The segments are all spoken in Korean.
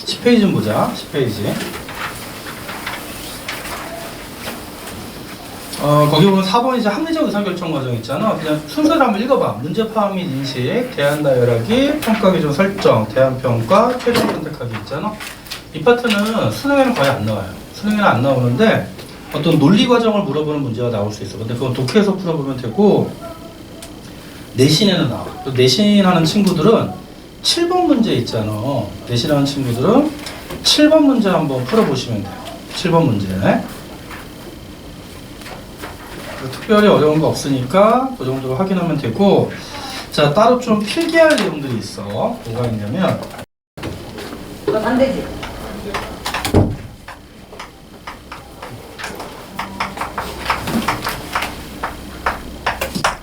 10페이지 좀 보자. 10페이지. 거기 보면 4번 이제 합리적 의사결정 과정 있잖아. 그냥 순서를 한번 읽어봐. 문제 파악 및 인식, 대안 다열하기, 평가 기준 설정, 대안 평가, 최종 선택하기 있잖아. 이 파트는 수능에는 거의 안 나와요. 수능에는 안 나오는데 어떤 논리 과정을 물어보는 문제가 나올 수 있어. 근데 그건 독해에서 풀어보면 되고 내신에는 나와. 내신하는 친구들은 7번 문제 있잖아. 내신하는 친구들은 7번 문제 한번 풀어보시면 돼요. 7번 문제. 특별히 어려운 거 없으니까 그 정도로 확인하면 되고, 자, 따로 좀 필기할 내용들이 있어. 뭐가 있냐면 그건 안 되지.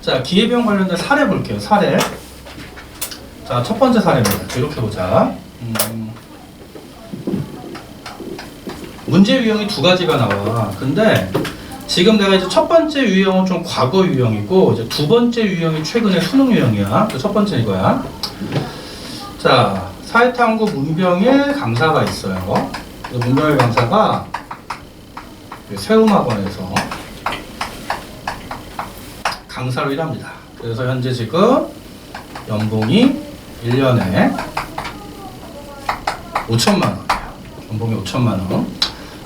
자, 기회비용 관련된 사례 볼게요. 사례. 자, 첫 번째 사례입니다. 이렇게 보자. 문제 유형이 두 가지가 나와. 근데 지금 내가 이제 첫 번째 유형은 좀 과거 유형이고, 이제 두 번째 유형이 최근에 수능 유형이야. 첫 번째 이거야. 자, 사회탐구 문병일 강사가 있어요. 문병일 강사가 세움학원에서 강사로 일합니다. 그래서 현재 지금 연봉이 1년에 5천만 원이에요. 연봉이 5천만 원.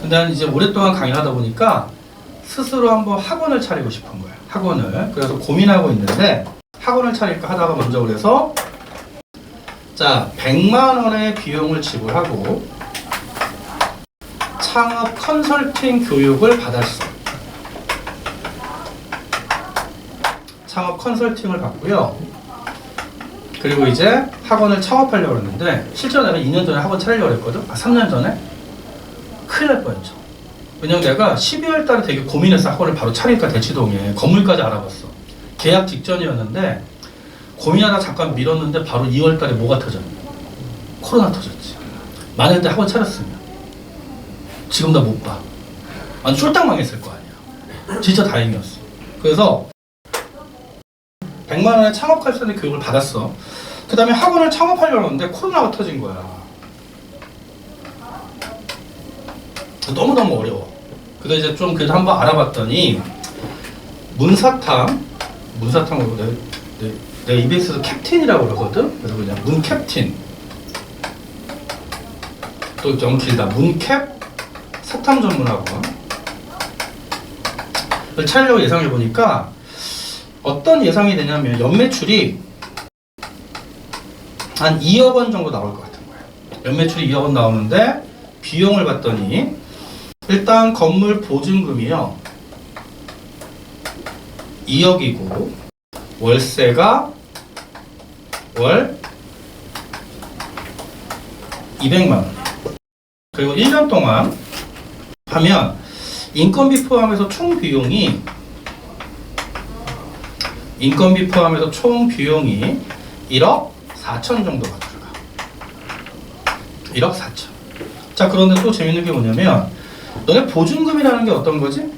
근데 이제 오랫동안 강의를 하다 보니까 스스로 한번 학원을 차리고 싶은 거예요. 학원을. 그래서 고민하고 있는데 학원을 차릴까 하다가 먼저 그래서 자, 100만 원의 비용을 지불하고 창업 컨설팅 교육을 받았어. 창업 컨설팅을 받고요. 그리고 이제 학원을 창업하려고 했는데 실제로 내가 2년 전에 학원 차리려고 했거든. 3년 전에 큰일 날 뻔했죠. 왜냐면 내가 12월 달에 되게 고민해서 학원을 바로 차릴까 대치동에 건물까지 알아봤어. 계약 직전이었는데 고민하다 잠깐 미뤘는데 바로 2월 달에 뭐가 터졌냐? 코로나 터졌지. 만약에 학원 차렸으면 지금 나 못 봐. 아니 쫄딱 망했을 거 아니야. 진짜 다행이었어. 그래서 100만 원의 창업 컨설팅 교육을 받았어. 그 다음에 학원을 창업하려고 했는데 코로나가 터진 거야. 너무너무 어려워. 그래서 이제 좀 그래도 한번 알아봤더니 문사탕으로 내 EBS에서 캡틴이라고 그러거든. 그래서 그냥 문캡틴. 또 너무 길다. 문캡 사탕 전문학원. 을 차리려고 예상해 보니까 어떤 예상이 되냐면 연매출이 한 2억 원 정도 나올 것 같은 거예요. 연매출이 2억 원 나오는데 비용을 봤더니 일단 건물 보증금이요 2억이고 월세가 월 200만 원. 그리고 1년 동안 하면 인건비 포함해서 총 비용이 1억 4천 정도가 들어가. 1억 4천. 자, 그런데 또 재밌는 게 뭐냐면 너네 보증금이라는 게 어떤 거지?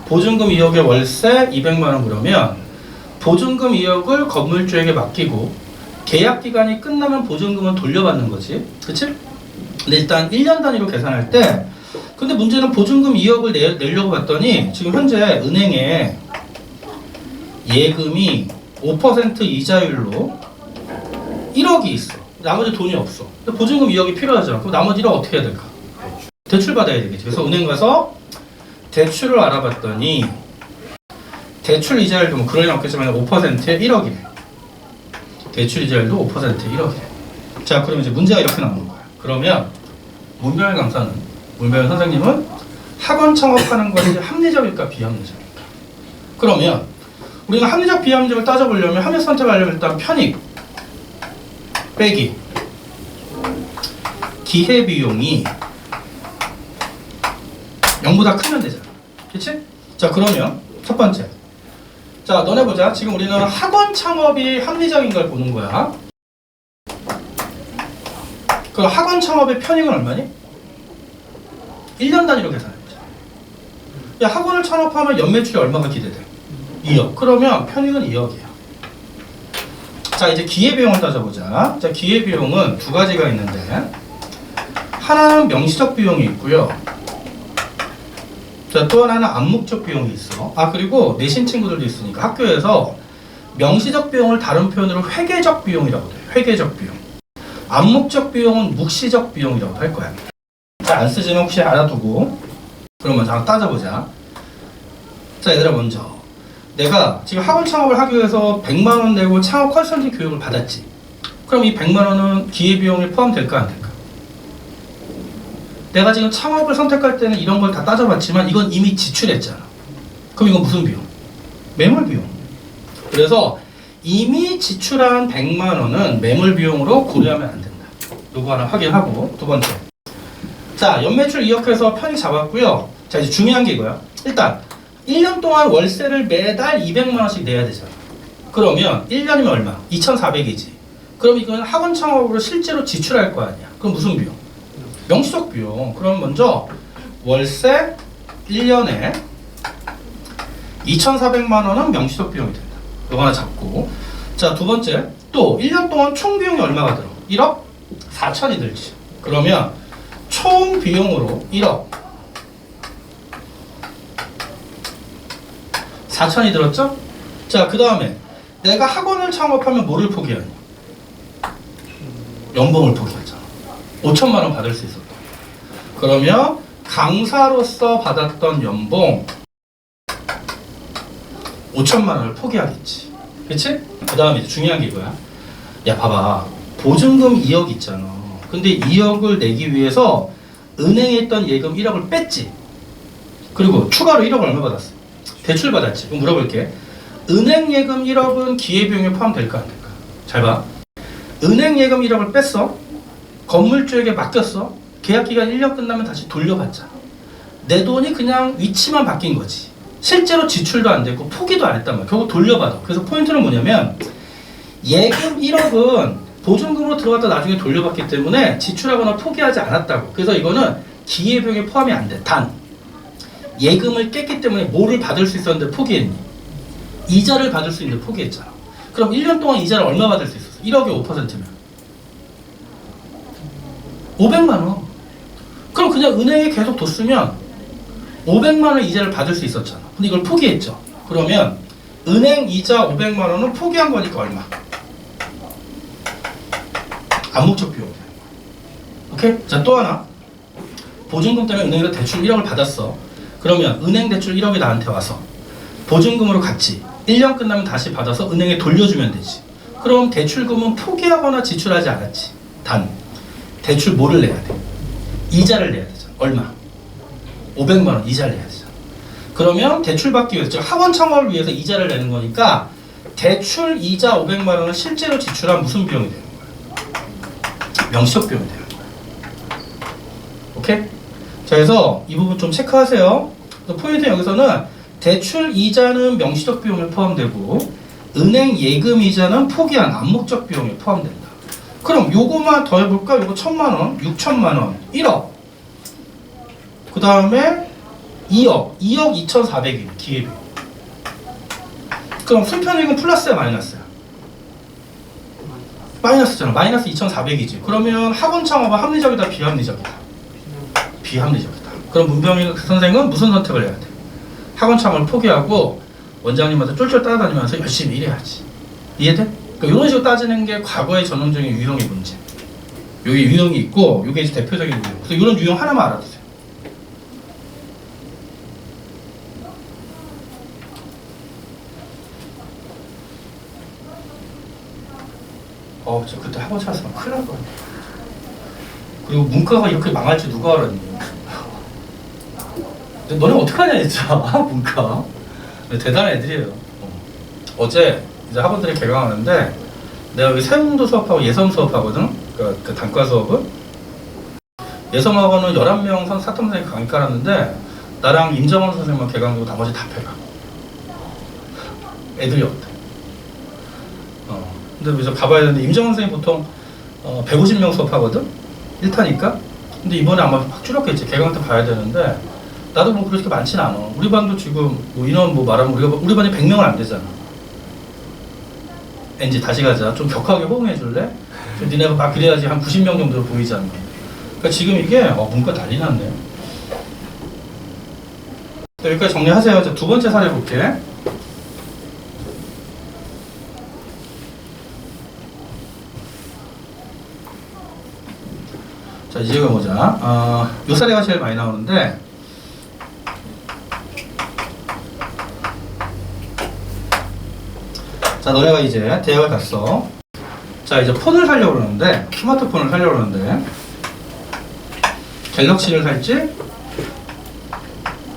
보증금 2억에 월세 200만 원 그러면 보증금 2억을 건물주에게 맡기고 계약 기간이 끝나면 보증금은 돌려받는 거지. 그치? 근데 일단 1년 단위로 계산할 때 근데 문제는 보증금 2억을 내려고 봤더니 지금 현재 은행에 예금이 5% 이자율로 1억이 있어. 나머지 돈이 없어. 근데 보증금 2억이 필요하잖아. 그럼 나머지 1억 어떻게 해야 될까? 대출 받아야 되겠지. 그래서 은행 가서 대출을 알아봤더니 대출 이자율도 뭐 그러진 않겠지만 5%에 1억이래. 대출 이자율도 5%에 1억이래. 자, 그럼 이제 문제가 이렇게 나오는 거야. 그러면 문병일 강사는, 문병일 선생님은 학원 창업하는 것이 합리적일까 비합리적일까? 그러면 우리가 합리적 비합리적을 따져보려면 합리적 선택하려면 일단 편익 빼기 기회비용이 0보다 크면 되잖아. 그치? 자, 그러면 첫 번째. 자, 너네 보자. 지금 우리는 학원 창업이 합리적인 걸 보는 거야. 그 학원 창업의 편익은 얼마니? 1년 단위로 계산해보자. 야, 학원을 창업하면 연매출이 얼마가 기대돼? 2억. 그러면 편익은 2억이야. 자, 이제 기회비용을 따져보자. 자, 기회비용은 두 가지가 있는데 하나는 명시적 비용이 있고요. 자, 또 하나는 암묵적 비용이 있어. 아, 그리고 내신 친구들도 있으니까 학교에서 명시적 비용을 다른 표현으로 회계적 비용이라고 해요. 회계적 비용. 암묵적 비용은 묵시적 비용이라고 할 거야. 자, 안 쓰지만 혹시 알아두고. 그러면 잠깐 따져보자. 자, 얘들아, 먼저 내가 지금 학원 창업을 하기 위해서 100만 원 내고 창업 컨설팅 교육을 받았지. 그럼 이 100만 원은 기회비용에 포함될까 안 될까? 내가 지금 창업을 선택할 때는 이런 걸 다 따져봤지만 이건 이미 지출했잖아. 그럼 이건 무슨 비용? 매몰 비용. 그래서 이미 지출한 100만 원은 매몰 비용으로 고려하면 안 된다. 요거 하나 확인하고. 두 번째, 자, 연매출 2억해서 편익 잡았고요. 자, 이제 중요한 게 이거야. 일단 1년 동안 월세를 매달 200만 원씩 내야 되잖아. 그러면 1년이면 얼마? 2,400이지. 그럼 이건 학원 창업으로 실제로 지출할 거 아니야. 그럼 무슨 비용? 명시적 비용. 그럼 먼저 월세 1년에 2,400만 원은 명시적 비용이 된다. 이거 하나 잡고. 자, 두 번째, 또 1년 동안 총 비용이 얼마가 들어? 1억 4천이 들지. 그러면 총 비용으로 1억 4천이 들었죠? 자, 그 다음에 내가 학원을 창업하면 뭐를 포기하니? 연봉을 포기하잖아. 5천만 원 받을 수 있었다. 그러면 강사로서 받았던 연봉 5천만 원을 포기하겠지. 그치? 그 다음에 중요한 게 이거야. 야, 봐봐. 보증금 2억 있잖아. 근데 2억을 내기 위해서 은행에 있던 예금 1억을 뺐지. 그리고 추가로 1억 얼마 받았어? 대출 받았지. 그럼 물어볼게. 은행 예금 1억은 기회비용에 포함될까 안 될까? 잘 봐. 은행 예금 1억을 뺐어. 건물주에게 맡겼어. 계약기간 1년 끝나면 다시 돌려받잖아. 내 돈이 그냥 위치만 바뀐 거지. 실제로 지출도 안 됐고 포기도 안 했단 말이야. 결국 돌려받아. 그래서 포인트는 뭐냐면 예금 1억은 보증금으로 들어갔다 나중에 돌려받기 때문에 지출하거나 포기하지 않았다고. 그래서 이거는 기회비용에 포함이 안 돼. 단 예금을 깼기 때문에 뭐를 받을 수 있었는데 포기했니? 이자를 받을 수 있는데 포기했잖아. 그럼 1년 동안 이자를 얼마 받을 수 있었어? 1억에 5%면 500만 원. 그럼 그냥 은행에 계속 뒀으면 500만 원 이자를 받을 수 있었잖아. 근데 이걸 포기했죠. 그러면 은행 이자 500만 원은 포기한 거니까 얼마? 암묵적 비용. 오케이? 자, 또 하나. 보증금 때문에 은행에서 대출 1억을 받았어. 그러면 은행 대출 1억이 나한테 와서 보증금으로 갔지. 1년 끝나면 다시 받아서 은행에 돌려주면 되지. 그럼 대출금은 포기하거나 지출하지 않았지. 단 대출 뭐를 내야 돼? 이자를 내야 되잖아. 얼마? 500만 원 이자를 내야 되잖아. 그러면 대출 받기 위해서, 즉 학원 창업을 위해서 이자를 내는 거니까 대출 이자 500만 원은 실제로 지출한 무슨 비용이 되는 거야? 명시적 비용이 되는 거야. 오케이? 자, 그래서 이 부분 좀 체크하세요. 포인트 여기서는 대출 이자는 명시적 비용에 포함되고 은행 예금 이자는 포기한 암묵적 비용에 포함된다. 그럼 요거만 더 해볼까? 요거 1,000만 원, 6천만 원, 1억. 그 다음에 2억 2,400이 기회비용. 그럼 순편익은 플러스야 마이너스야? 마이너스잖아. 마이너스 2,400이지. 그러면 학원 창업은 합리적이다 비합리적이다? 비합리적이다. 그럼 문병희 선생은 무슨 선택을 해야 돼? 학원 창업을 포기하고 원장님한테 쫄쫄 따라다니면서 열심히 일해야지. 이해돼? 그러니까 이런 식으로 따지는 게 과거의 전형적인 유형의 문제. 여기 유형이 있고 이게 이제 대표적인 유형. 그래서 이런 유형 하나만 알아두세요. 저 그때 학원 찾았으면 큰일 날 뻔했네. 그리고 문과가 이렇게 망할 줄 누가 알았니? 너네 어떡하냐 진짜. 문과 대단한 애들이에요. 어제 이제 학원들이 개강하는데 내가 여기 세운도 수업하고 예섬 수업하거든. 그 단과 수업을 예섬학원은 11명 사탐생이 강의 깔았는데 나랑 임정원 선생님만 개강되고 나머지 다 폐강. 애들이 없대. 근데 그래서 가봐야 되는데 임정원 선생님 보통 150명 수업하거든? 1타니까? 근데 이번에 아마 확 줄였겠지. 개강 때 봐야 되는데 나도 뭐 그렇게 많진 않아. 우리 반도 지금 뭐 인원 뭐 말하면 우리 반이 100명은 안 되잖아. 엔지 다시 가자. 좀 격하게 호응해 줄래? 좀 니네가 막 그래야지 한 90명 정도로 보이지 않나. 그러니까 지금 이게 문과 난리 났네요. 여기까지 정리하세요. 자, 두 번째 사례 볼게. 자, 이제 가보자. 요 사례가 제일 많이 나오는데, 자, 너네가 이제 대학을 갔어. 자, 이제 폰을 사려고 그러는데, 스마트폰을 사려고 그러는데, 갤럭시를 살지,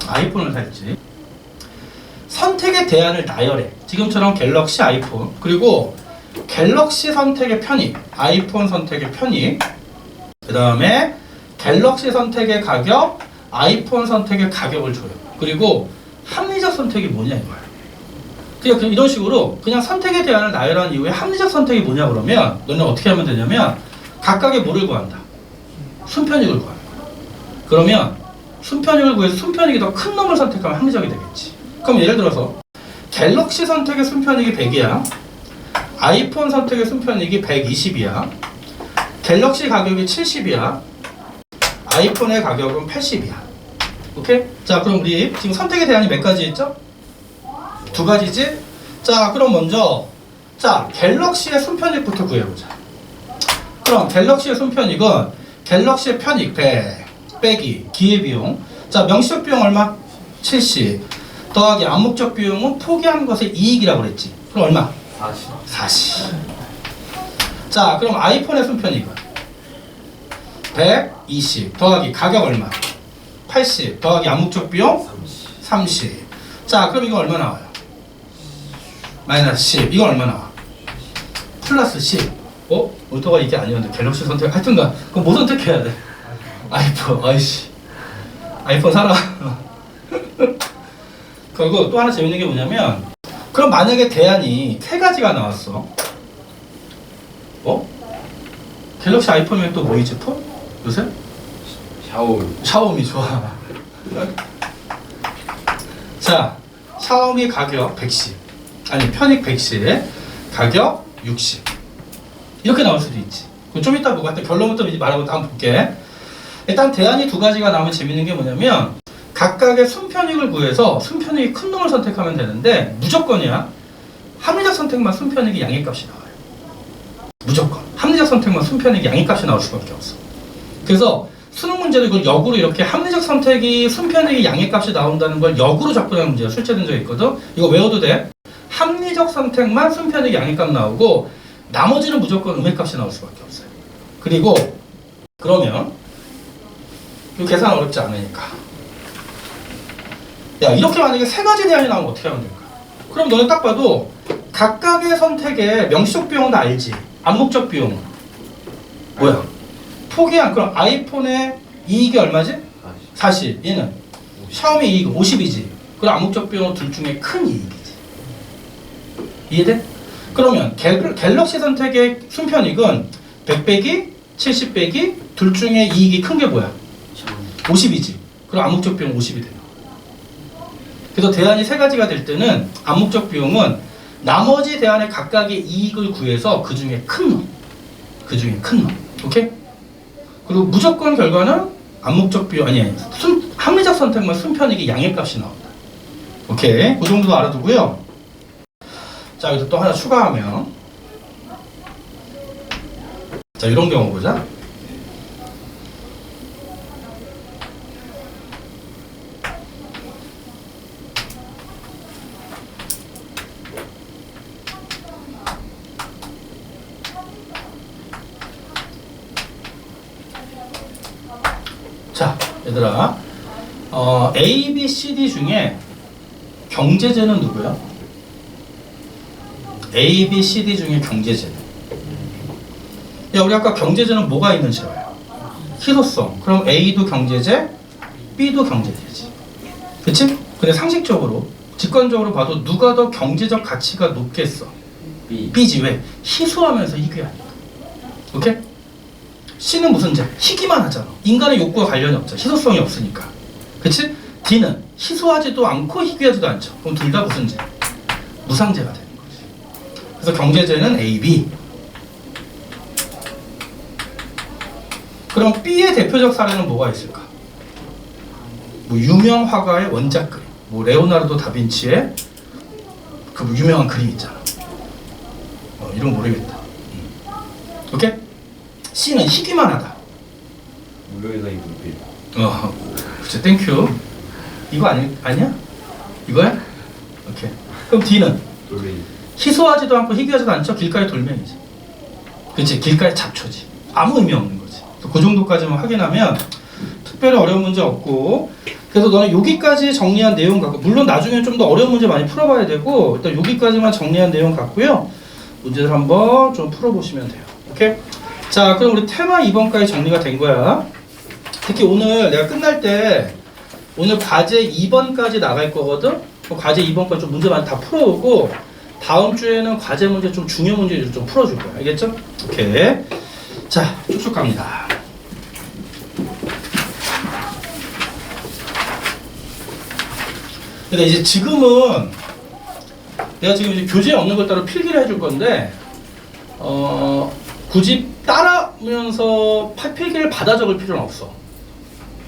아이폰을 살지, 선택의 대안을 나열해. 지금처럼 갤럭시, 아이폰, 그리고 갤럭시 선택의 편익, 아이폰 선택의 편익, 그 다음에 갤럭시 선택의 가격, 아이폰 선택의 가격을 줘요. 그리고 합리적 선택이 뭐냐 이거야. 그냥 이런 식으로 그냥 선택의 대안을 나열한 이후에 합리적 선택이 뭐냐 그러면 너는 어떻게 하면 되냐면 각각의 뭐를 구한다? 순편익을 구하는 거야. 그러면 순편익을 구해서 순편익이 더 큰 놈을 선택하면 합리적이 되겠지. 그럼 예를 들어서 갤럭시 선택의 순편익이 100이야. 아이폰 선택의 순편익이 120이야. 갤럭시 가격이 70이야. 아이폰의 가격은 80이야. 오케이? 자, 그럼 우리 지금 선택의 대안이 몇 가지 있죠? 두 가지지? 자, 그럼 먼저 자, 갤럭시의 순편익부터 구해보자. 그럼 갤럭시의 순편익은 갤럭시의 편익 100 빼기 기회비용. 자, 명시적 비용 얼마? 70 더하기 암묵적 비용은 포기한 것의 이익이라고 그랬지. 그럼 얼마? 40. 자, 그럼 아이폰의 순편익은 120 더하기 가격 얼마? 80 더하기 암묵적 비용? 30. 자, 그럼 이거 얼마 나와요? 마이너스 10. 이건 얼마 나와? 플러스 10. 의도가 이게 아니었는데 갤럭시 선택 하여튼간 그럼 뭐 선택해야 돼? 아이폰. 아이씨, 아이폰 사라. 그리고 또 하나 재밌는 게 뭐냐면 그럼 만약에 대안이 세 가지가 나왔어. 갤럭시 아이폰이면 또 뭐 있지? 폰? 요새? 샤오미 좋아. 자, 샤오미 가격 110 아니 편익 110 가격 60 이렇게 나올 수도 있지. 그럼 좀 이따 보고 하여튼 결론부터 말하고 한번 볼게. 일단 대안이 두 가지가 나오면 재밌는 게 뭐냐면 각각의 순편익을 구해서 순편익이 큰 놈을 선택하면 되는데 무조건이야. 합리적 선택만 순편익이 양의값이 나와요. 무조건 합리적 선택만 순편익이 양의값이 나올 수밖에 없어. 그래서 수능 문제도 이걸 역으로 이렇게 합리적 선택이 순편익이 양의값이 나온다는 걸 역으로 접근하는 문제가 출제된 적이 있거든. 이거 외워도 돼. 합리적 선택만 순편익이 양의값 나오고 나머지는 무조건 음의값이 나올 수밖에 없어요. 그리고 그러면 이 계산 어렵지 않으니까 야, 이렇게 만약에 세 가지 대안이 나오면 어떻게 하면 될까? 그럼 너는 딱 봐도 각각의 선택의 명시적 비용은 다 알지. 암묵적 비용은 뭐야? 포기한. 그럼 아이폰의 이익이 얼마지? 40. 얘는 샤오미 이익 50이지. 그럼 암묵적 비용은 둘 중에 큰 이익이지. 이해돼? 그러면 갤럭시 선택의 순편익은 100 빼기 70 빼기 둘 중에 이익이 큰 게 뭐야? 50이지. 그럼 암묵적 비용 50이 되는 거야. 그래서 대안이 세 가지가 될 때는 암묵적 비용은 나머지 대안의 각각의 이익을 구해서 그 중에 큰 놈. 그 중에 큰 놈. 오케이? 그리고 무조건 결과는 암묵적 비용 아니 합리적 선택만 순편익이 양의값이 나온다. 오케이? 그 정도 알아두고요. 자, 여기서 또 하나 추가하면 자, 이런 경우 보자. 자, 얘들아, A, B, C, D 중에 경제제는 누구야? A, B, C, D 중에 경제제는? 야, 우리 아까 경제제는 뭐가 있는 제어야? 희소성. 그럼 A도 경제제, B도 경제제지. 그치? 근데 상식적으로, 직관적으로 봐도 누가 더 경제적 가치가 높겠어? B지. 왜? 희소하면서 희귀하니까. 오케이? C는 무슨 제? 희귀만 하잖아. 인간의 욕구와 관련이 없잖아. 희소성이 없으니까. 그치? D는 희소하지도 않고 희귀하지도 않죠. 그럼 둘 다 무슨 제? 무상제가 되는 거지. 그래서 경제제는 A, B. 그럼 B의 대표적 사례는 뭐가 있을까? 뭐 유명 화가의 원작 그림, 뭐 레오나르도 다빈치의 그 유명한 그림 있잖아. 이런 거 모르겠다. 오케이? C는 희귀만 하다. 무료에서 입은 빌. 그치, 땡큐. 이거 아니야? 이거야? 오케이. 그럼 D는? 돌멩이. 희소하지도 않고 희귀하지도 않죠? 길가의 돌멩이지. 그치, 길가의 잡초지. 아무 의미 없는 거지. 그 정도까지만 확인하면 특별히 어려운 문제 없고, 그래서 너는 여기까지 정리한 내용 갖고, 물론 나중에 좀 더 어려운 문제 많이 풀어봐야 되고, 일단 여기까지만 정리한 내용 갖고요, 문제들 한번 좀 풀어보시면 돼요. 오케이? 자, 그럼 우리 테마 2번까지 정리가 된 거야. 특히 오늘 내가 끝날 때 오늘 과제 2번까지 나갈 거거든? 과제 2번까지 좀 문제 많이 다 풀어오고, 다음 주에는 과제 문제 좀 중요 문제를 좀 풀어줄 거야. 알겠죠? 오케이. 자, 쭉쭉 갑니다. 근데 이제 지금은 내가 지금 이제 교재에 없는 걸 따로 필기를 해줄 건데, 굳이 따라하면서 필기를 받아 적을 필요는 없어.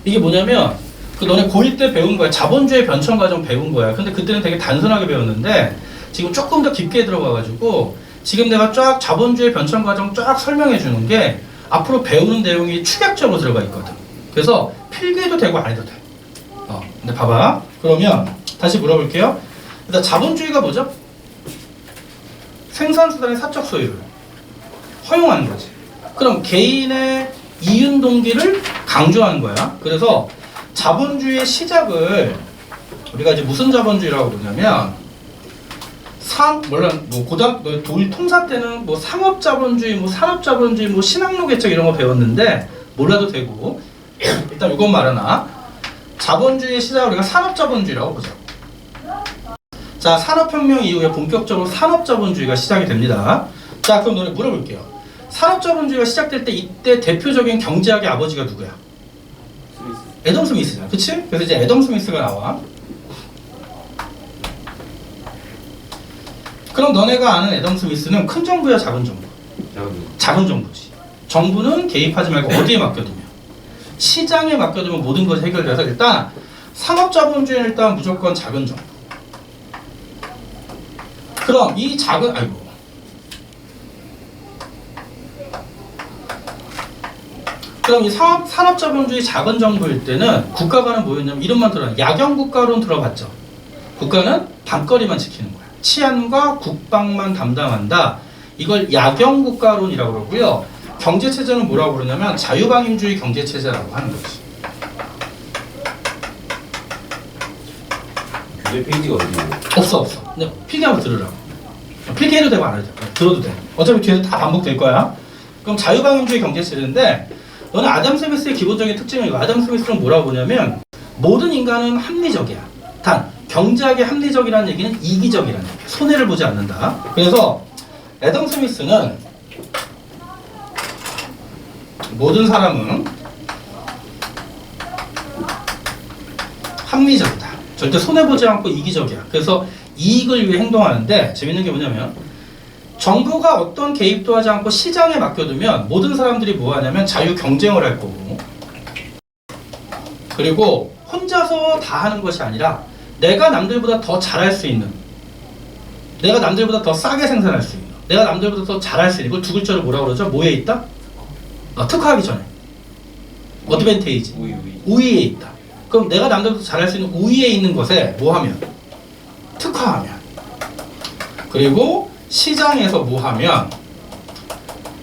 이게 뭐냐면, 그 너네 고1 때 배운 거야. 자본주의 변천 과정 배운 거야. 근데 그때는 되게 단순하게 배웠는데, 지금 조금 더 깊게 들어가가지고, 지금 내가 쫙 자본주의 변천 과정 쫙 설명해 주는 게, 앞으로 배우는 내용이 축약적으로 들어가 있거든. 그래서 필기해도 되고 안 해도 돼. 근데 봐봐. 그러면 다시 물어볼게요. 일단 자본주의가 뭐죠? 생산수단의 사적 소유를 허용하는 거지. 그럼 개인의 이윤 동기를 강조하는 거야. 그래서 자본주의의 시작을 우리가 이제 무슨 자본주의라고 부르냐면, 도일 통사 때는 뭐 상업자본주의, 뭐 산업자본주의, 뭐 신학로 개척 이런 거 배웠는데 몰라도 되고, 일단 이건 말하나. 자본주의의 시작을 우리가 산업자본주의라고 보자. 자, 산업혁명 이후에 본격적으로 산업자본주의가 시작이 됩니다. 자, 그럼 너네 물어볼게요. 산업자본주의가 시작될 때 이때 대표적인 경제학의 아버지가 누구야? 스미스. 애덤 스미스잖아. 그치? 그래서 이제 애덤 스미스가 나와. 그럼 너네가 아는 애덤 스미스는 큰 정부야, 작은 정부? 작은 정부지. 정부는 개입하지 말고 어디에 맡겨두면? 시장에 맡겨두면 모든 것이 해결돼서 일단 상업자본주의는 일단 무조건 작은 정부. 그럼 이 그럼 이 산업자본주의 작은 정부일 때는 국가가는 뭐였냐면 이름만 들어요. 야경국가론 들어봤죠? 국가는 밤거리만 지키는 거야. 치안과 국방만 담당한다. 이걸 야경국가론이라고 그러고요. 경제체제는 뭐라고 그러냐면 자유방임주의 경제체제라고 하는 거지. 교재 페이지가 어디예요? 없어. 근데 필기하고 들으라고. 필기해도 되고 안 해도 돼. 들어도 돼. 어차피 뒤에서 다 반복될 거야. 그럼 자유방임주의 경제체제인데, 너는 아담 스미스의 기본적인 특징은 이거. 아담 스미스는 뭐라고 보냐면 모든 인간은 합리적이야. 단 경제학의 합리적이라는 얘기는 이기적이라는 얘기야. 손해를 보지 않는다. 그래서 애덤 스미스는 모든 사람은 합리적이다. 절대 손해보지 않고 이기적이야. 그래서 이익을 위해 행동하는데, 재밌는 게 뭐냐면 정부가 어떤 개입도 하지 않고 시장에 맡겨두면 모든 사람들이 뭐 하냐면 자유 경쟁을 할 거고, 그리고 혼자서 다 하는 것이 아니라 내가 남들보다 더 잘할 수 있는, 내가 남들보다 더 싸게 생산할 수 있는, 내가 남들보다 더 잘할 수 있는, 이걸 두 글자로 뭐라고 그러죠? 뭐에 있다? 특화하기 전에 어드밴테이지, 우위에 있다. 그럼 내가 남들보다 잘할 수 있는 우위에 있는 것에 뭐 하면? 특화하면. 그리고 시장에서 뭐 하면?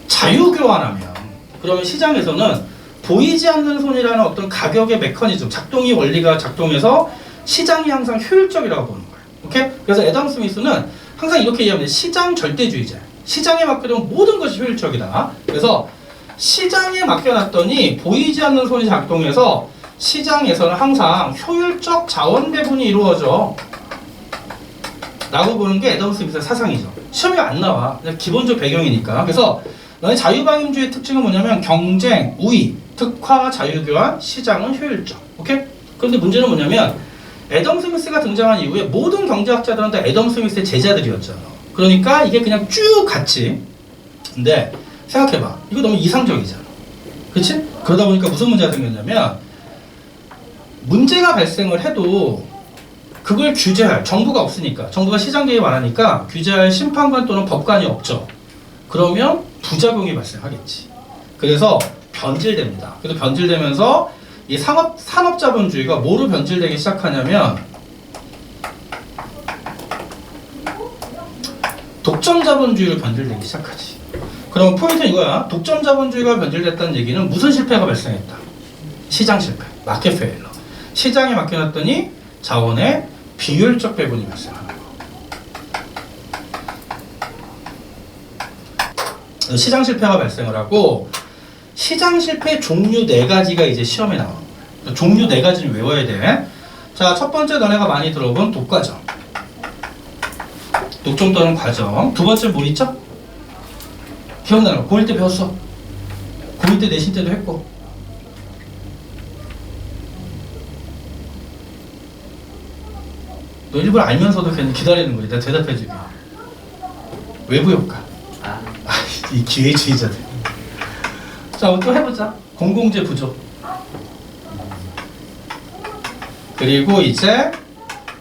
자유교환하면. 그러면 시장에서는 보이지 않는 손이라는 어떤 가격의 메커니즘, 작동이 원리가 작동해서 시장이 항상 효율적이라고 보는 거예요. 오케이? 그래서 애덤 스미스는 항상 이렇게 얘기하면 시장 절대주의자. 시장에 맡겨두면 모든 것이 효율적이다. 그래서 시장에 맡겨놨더니 보이지 않는 손이 작동해서 시장에서는 항상 효율적 자원 배분이 이루어져 라고 보는 게 애덤 스미스의 사상이죠. 시험이 안 나와. 그냥 기본적 배경이니까. 그래서 너의 자유방임주의 특징은 뭐냐면 경쟁, 우위, 특화, 자유교환, 시장은 효율적. 오케이? 그런데 문제는 뭐냐면 애덤 스미스가 등장한 이후에 모든 경제학자들은 다 애덤 스미스의 제자들이었잖아. 그러니까 이게 그냥 쭉 같이. 근데 생각해봐. 이거 너무 이상적이잖아. 그치? 그러다 보니까 무슨 문제가 생겼냐면 문제가 발생을 해도 그걸 규제할 정부가 없으니까, 정부가 시장 개입 안 하니까 규제할 심판관 또는 법관이 없죠. 그러면 부작용이 발생하겠지. 그래서 변질됩니다. 그래서 변질되면서 이 산업자본주의가 뭐로 변질되기 시작하냐면 독점자본주의로 변질되기 시작하지. 그럼 포인트는 이거야. 독점자본주의가 변질됐다는 얘기는 무슨 실패가 발생했다? 시장 실패, 마켓 페일러. 시장에 맡겨놨더니 자원의 비효율적 배분이 발생하는 거. 시장 실패가 발생을 하고, 시장 실패 종류 4가지가 이제 시험에 나와. 종류 4가지는 외워야 돼. 자, 첫 번째 너네가 많이 들어본 독과점. 독점 또는 과점. 두 번째 뭐 있죠? 기억나요? 고1 때 배웠어. 고1 때 내신 때도 했고. 너 일부러 알면서도 그냥 기다리는 거지. 내가 대답해주게. 외부 효과. 이 기회주의자들. 자, 또 해보자. 공공재 부족. 그리고 이제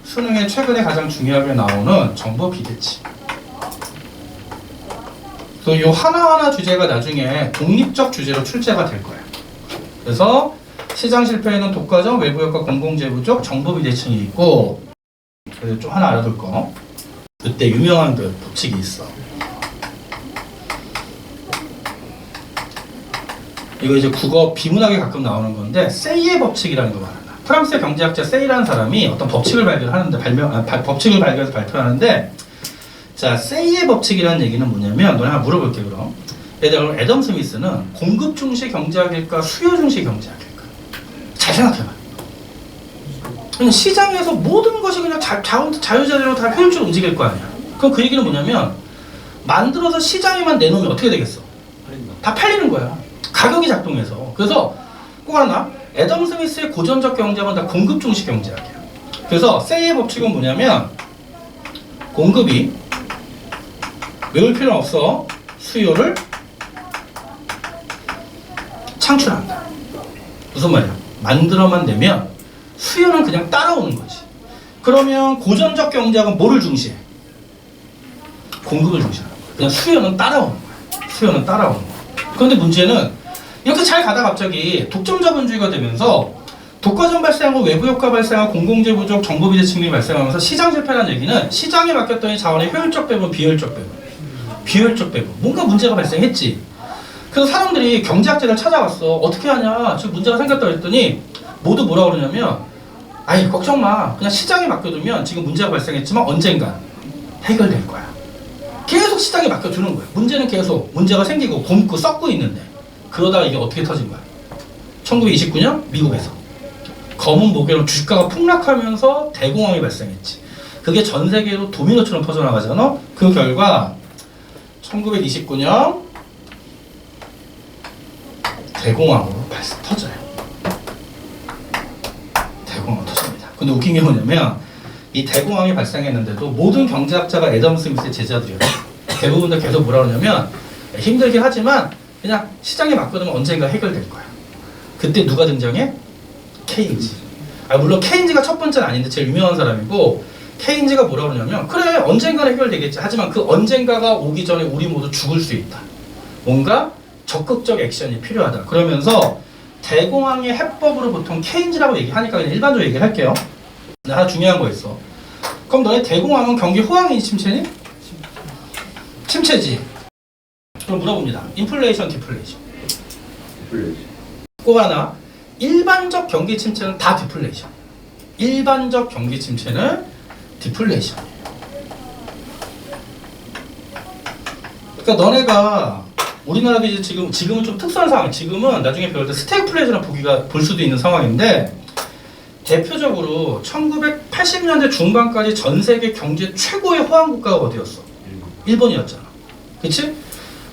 수능에 최근에 가장 중요하게 나오는 정보 비대칭. 그래서 이 하나하나 주제가 나중에 독립적 주제로 출제가 될 거예요. 그래서 시장 실패에는 독과점, 외부 효과, 공공재 부족, 정보 비대칭이 있고, 그래서 좀 하나 알아둘 거. 그때 유명한 그 법칙이 있어. 이거 이제 국어 비문학에 가끔 나오는 건데, 세이의 법칙이라는 거 말하나. 프랑스의 경제학자 세이라는 사람이 어떤 법칙을 발견하는데 법칙을 발견해서 발표하는데, 자, 세이의 법칙이라는 얘기는 뭐냐면, 너네 한번 물어볼게 그럼. 예를 들어 애덤 스미스는 공급 중시 경제학일까 수요 중시 경제학일까? 잘 생각해봐. 그냥 시장에서 모든 것이 그냥 자유자재로 다 효율적으로 움직일 거 아니야. 그럼 그 얘기는 뭐냐면, 만들어서 시장에만 내놓으면 어떻게 되겠어? 다 팔리는 거야. 가격이 작동해서. 그래서 꼭 하나, 애덤 스미스의 고전적 경제학은 다 공급 중시 경제학이야. 그래서 세이의 법칙은 뭐냐면, 공급이 외울 필요는 없어. 수요를 창출한다. 무슨 말이야? 만들어만 내면 수요는 그냥 따라오는 거지. 그러면 고전적 경제학은 뭐를 중시해? 공급을 중시하는 거야. 그냥 수요는 따라오는 거야. 수요는 따라오는 거야. 그런데 문제는 이렇게 잘 가다 갑자기 독점자본주의가 되면서 독과점 발생하고 외부 효과 발생하고 공공재 부족, 정보 비대칭이 발생하면서 시장 실패라는 얘기는 시장에 맡겼더니 자원의 효율적 배분, 비효율적 배분. 비효율적 배분. 뭔가 문제가 발생했지. 그래서 사람들이 경제학자를 찾아왔어. 어떻게 하냐. 지금 문제가 생겼다 그랬더니 모두 뭐라 그러냐면, 아이 걱정 마. 그냥 시장에 맡겨두면 지금 문제가 발생했지만 언젠가 해결될 거야. 계속 시장에 맡겨두는 거야. 문제는 계속 문제가 생기고 굼고 썩고 있는데, 그러다가 이게 어떻게 터진 거야? 1929년 미국에서 검은 모기로 주가가 폭락하면서 대공황이 발생했지. 그게 전 세계로 도미노처럼 퍼져나가잖아. 그 결과 1929년 대공황으로 터져요. 대공황 터집니다. 근데 웃긴 게 뭐냐면, 이 대공황이 발생했는데도 모든 경제학자가 애덤 스미스의 제자들이에요. 대부분 다 계속 뭐라 그러냐면, 힘들긴 하지만 그냥 시장에 맡겨두면 언젠가 해결될 거야. 그때 누가 등장해? 케인즈. 물론 케인즈가 첫 번째는 아닌데 제일 유명한 사람이고, 케인즈가 뭐라 그러냐면, 그래 언젠가는 해결되겠지. 하지만 그 언젠가가 오기 전에 우리 모두 죽을 수 있다. 뭔가 적극적 액션이 필요하다. 그러면서 대공황의 해법으로 보통 케인즈라고 얘기하니까 그냥 일반적으로 얘기를 할게요. 근데 하나 중요한 거 있어. 그럼 너네 대공황은 경기 호황이니 침체니? 침체지. 그럼 물어봅니다. 인플레이션, 디플레이션. 꼭 하나. 일반적 경기 침체는 다 디플레이션. 일반적 경기 침체는 디플레이션이에요. 그러니까 너네가 우리나라도 이제 지금은 좀 특수한 상황. 지금은 나중에 배울 때 스태그플레이션을 볼 수도 있는 상황인데, 대표적으로 1980년대 중반까지 전 세계 경제 최고의 호황 국가가 어디였어? 일본이었잖아. 그치?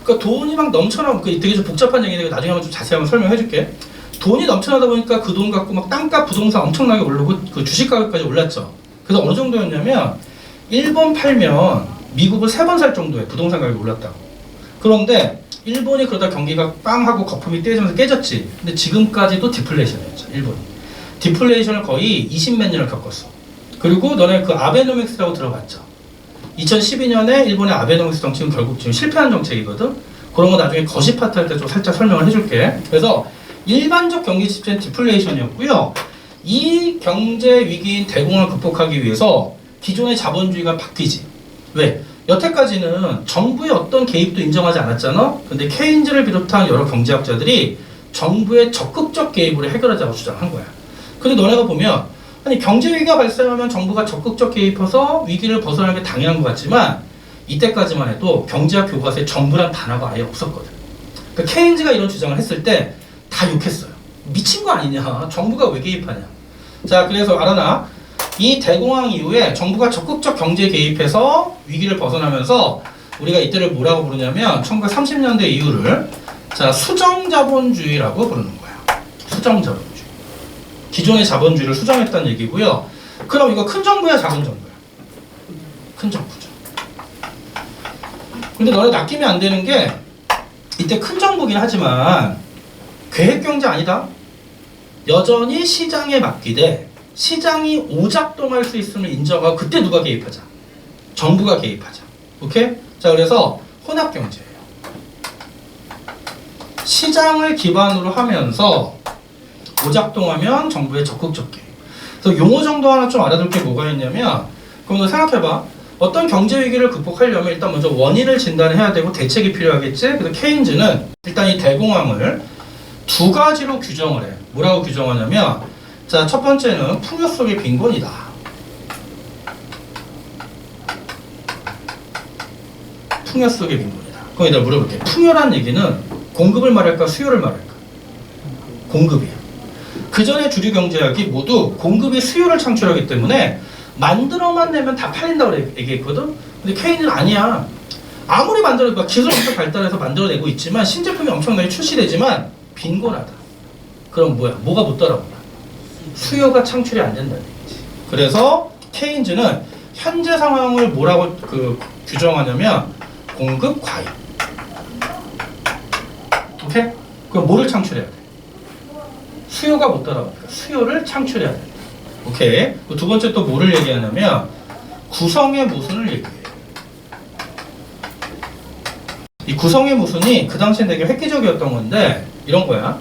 그러니까 돈이 막 넘쳐나고, 되게 좀 복잡한 얘기인데 나중에 한번 좀 자세히 한번 설명해 줄게. 돈이 넘쳐나다 보니까 그 돈 갖고 막 땅값, 부동산 엄청나게 오르고 그 주식 가격까지 올랐죠. 그래서 어느 정도였냐면, 일본 팔면 미국을 3번 살 정도의 부동산 가격이 올랐다고. 그런데 일본이 그러다 경기가 빵 하고 거품이 떼지면서 깨졌지. 근데 지금까지도 디플레이션이었죠. 일본이. 디플레이션을 거의 20몇 년을 겪었어. 그리고 너네 그 아베노믹스라고 들어봤죠. 2012년에 일본의 아베노믹스 정책은 결국 지금 실패한 정책이거든. 그런 거 나중에 거시 파트 할 때 좀 살짝 설명을 해줄게. 그래서 일반적 경기 집체는 디플레이션이었고요. 이 경제 위기인 대공황을 극복하기 위해서 기존의 자본주의가 바뀌지. 왜? 여태까지는 정부의 어떤 개입도 인정하지 않았잖아. 근데 케인즈를 비롯한 여러 경제학자들이 정부의 적극적 개입으로 해결하자고 주장한 거야. 근데 너네가 보면 아니 경제 위기가 발생하면 정부가 적극적 개입해서 위기를 벗어나는 게 당연한 것 같지만 이때까지만 해도 경제학 교과서에 정부란 단어가 아예 없었거든. 그러니까 케인즈가 이런 주장을 했을 때 다 욕했어요. 미친 거 아니냐? 정부가 왜 개입하냐? 자, 그래서 알아나 이 대공황 이후에 정부가 적극적 경제 개입해서 위기를 벗어나면서 우리가 이때를 뭐라고 부르냐면 1930년대 이후를 자 수정자본주의라고 부르는 거야. 수정자본주의. 기존의 자본주의를 수정했다는 얘기고요. 그럼 이거 큰 정부야, 작은 정부야? 큰 정부죠. 근데 너네 낚이면 안 되는 게 이때 큰 정부긴 하지만 계획경제 아니다. 여전히 시장에 맡기되 시장이 오작동할 수 있음을 인정하고 그때 누가 개입하자? 정부가 개입하자. 오케이? 자, 그래서 혼합경제예요. 시장을 기반으로 하면서 오작동하면 정부의 적극적 개입. 그래서 용어 정도 하나 좀 알아둘 게 뭐가 있냐면 그럼 너 생각해봐. 어떤 경제 위기를 극복하려면 일단 먼저 원인을 진단해야 되고 대책이 필요하겠지? 그래서 케인즈는 일단 이 대공황을 두 가지로 규정을 해. 뭐라고 규정하냐면 자, 첫 번째는 풍요 속의 빈곤이다. 풍요 속의 빈곤이다. 그럼 내가 물어볼게. 풍요란 얘기는 공급을 말할까 수요를 말할까? 공급이야. 그 전에 주류 경제학이 모두 공급이 수요를 창출하기 때문에 만들어만 내면 다 팔린다고 얘기했거든? 근데 케인은 아니야. 아무리 만들어도 기술 엄청 발달해서 만들어내고 있지만 신제품이 엄청나게 출시되지만 빈곤하다. 그럼 뭐야? 뭐가 못 따라온다? 수요가 창출이 안 된다는 얘기지. 그래서 케인즈는 현재 상황을 뭐라고 규정하냐면 공급 과잉. 오케이? 그럼 뭐를 창출해야 돼? 수요가 못 따라오니까 수요를 창출해야 돼. 오케이? 두 번째 또 뭐를 얘기하냐면 구성의 모순을 얘기해요. 이 구성의 모순이 그 당시엔 되게 획기적이었던 건데 이런 거야.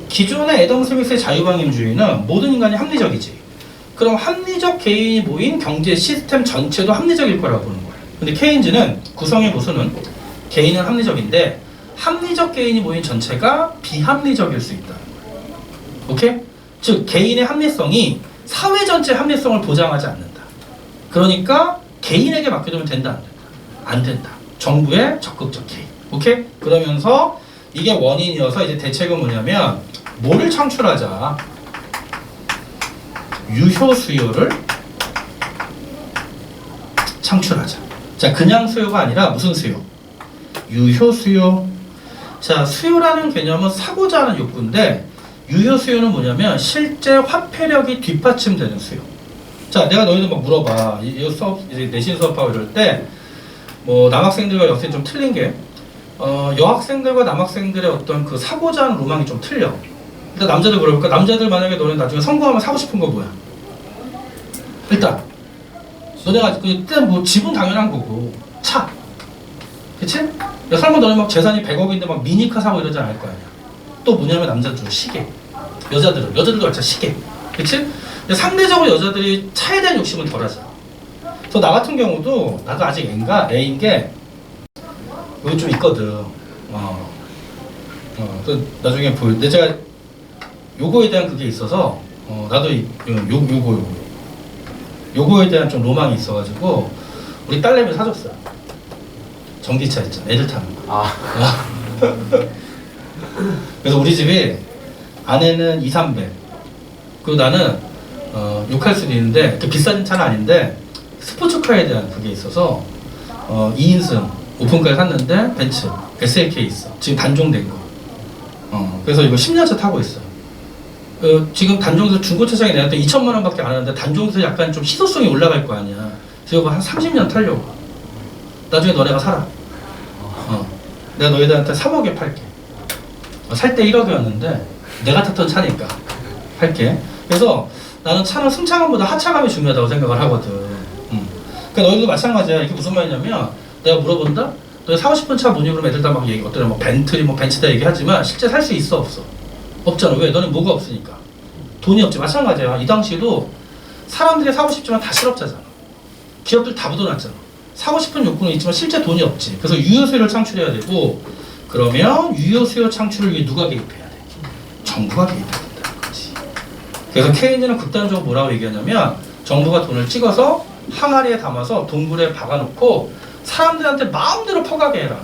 기존의 애덤 스미스의 자유방임주의는 모든 인간이 합리적이지. 그럼 합리적 개인이 모인 경제 시스템 전체도 합리적일 거라고 보는 거야. 근데 케인즈는 구성의 모순은 개인은 합리적인데 합리적 개인이 모인 전체가 비합리적일 수 있다는 거야. 오케이? 즉 개인의 합리성이 사회 전체 합리성을 보장하지 않는다. 그러니까 개인에게 맡겨두면 된다, 안 된다? 안 된다. 정부의 적극적 개입. 오케이? 그러면서 이게 원인이어서 이제 대책은 뭐냐면 뭐를 창출하자? 유효 수요를 창출하자. 자, 그냥 수요가 아니라 무슨 수요? 유효 수요. 자, 수요라는 개념은 사고자 하는 욕구인데 유효 수요는 뭐냐면 실제 화폐력이 뒷받침되는 수요. 자, 내가 너희들 막 물어봐. 이 수업 이제 내신 수업하고 이럴 때 뭐 남학생들과 여학생 좀 틀린 게 여학생들과 남학생들의 어떤 그 사고자 하는 로망이 좀 틀려. 일단 남자들 물어볼까? 남자들 만약에 너네 나중에 성공하면 사고 싶은 거 뭐야? 일단 너네가 일단 뭐 집은 당연한 거고 차, 그치? 야, 설마 너네 막 재산이 100억인데 막 미니카 사고 이러지 않을 거 아니야. 또 뭐냐면 남자들 시계, 여자들도 마찬가지 시계, 그치? 근데 상대적으로 여자들이 차에 대한 욕심은 덜하잖아. 그래서 나 같은 경우도 나도 아직 애인 게 여기 좀 있거든. 또 나중에 보여. 근데 제가 요거에 대한 그게 있어서 나도 요거에 대한 좀 로망이 있어가지고 우리 딸내미 사줬어요. 전기차 있잖아. 애들 타는 거. 그래서 우리 집이 아내는 2, 300 그리고 나는 욕할 수도 있는데 비싼 차는 아닌데 스포츠카에 대한 그게 있어서 2인승 오픈카를 샀는데 벤츠 SLK 있어. 지금 단종된 거. 그래서 이거 10년차 타고 있어요. 지금 단종에서 중고차장에 내놨던 2천만 원밖에 안 하는데 단종에서 약간 좀 희소성이 올라갈 거 아니야. 그래서 이거 한 30년 타려고. 나중에 너네가 사라. 내가 너희들한테 3억에 팔게. 살 때 1억이었는데 내가 탔던 차니까 팔게. 그래서 나는 차는 승차감보다 하차감이 중요하다고 생각을 하거든. 그러니까 너희도 마찬가지야. 이게 무슨 말이냐면 내가 물어본다? 너희 사고 싶은 차 뭐니? 그러면 애들 다 막 얘기, 어떤 뭐 벤틀리, 뭐 벤츠다 얘기하지만 실제 살 수 있어 없어? 없잖아. 왜? 너는 뭐가 없으니까. 돈이 없지. 마찬가지야. 이 당시에도 사람들이 사고 싶지만 다 실업자잖아. 기업들 다 부도났잖아. 사고 싶은 욕구는 있지만 실제 돈이 없지. 그래서 유효수요를 창출해야 되고, 그러면 유효수요 창출을 위해 누가 개입해야 돼? 정부가 개입해야 된다는 거지. 그래서 케인즈는 극단적으로 뭐라고 얘기하냐면 정부가 돈을 찍어서 항아리에 담아서 동굴에 박아놓고 사람들한테 마음대로 퍼가게 해라.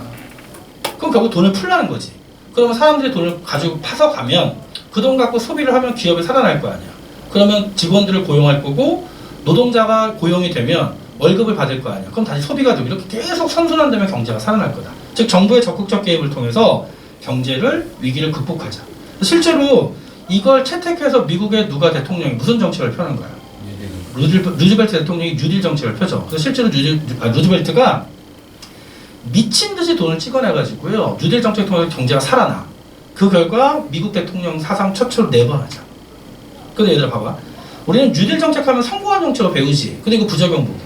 그럼 결국 돈을 풀라는 거지. 그러면 사람들이 돈을 가지고 파서 가면 그 돈 갖고 소비를 하면 기업이 살아날 거 아니야. 그러면 직원들을 고용할 거고 노동자가 고용이 되면 월급을 받을 거 아니야. 그럼 다시 소비가 되고 이렇게 계속 선순환되면 경제가 살아날 거다. 즉 정부의 적극적 개입을 통해서 경제를 위기를 극복하자. 실제로 이걸 채택해서 미국의 누가 대통령이 무슨 정책을 펴는 거야? 루즈벨트 대통령이 뉴딜 정책을 펴죠. 그래서 실제로 루즈벨트가 미친 듯이 돈을 찍어내가지고요. 뉴딜 정책 통해서 경제가 살아나. 그 결과 미국 대통령 사상 최초로 4번 하자. 근데 얘들아 봐봐. 우리는 뉴딜 정책하면 성공한 정책을 배우지. 근데 이거 부작용 보게.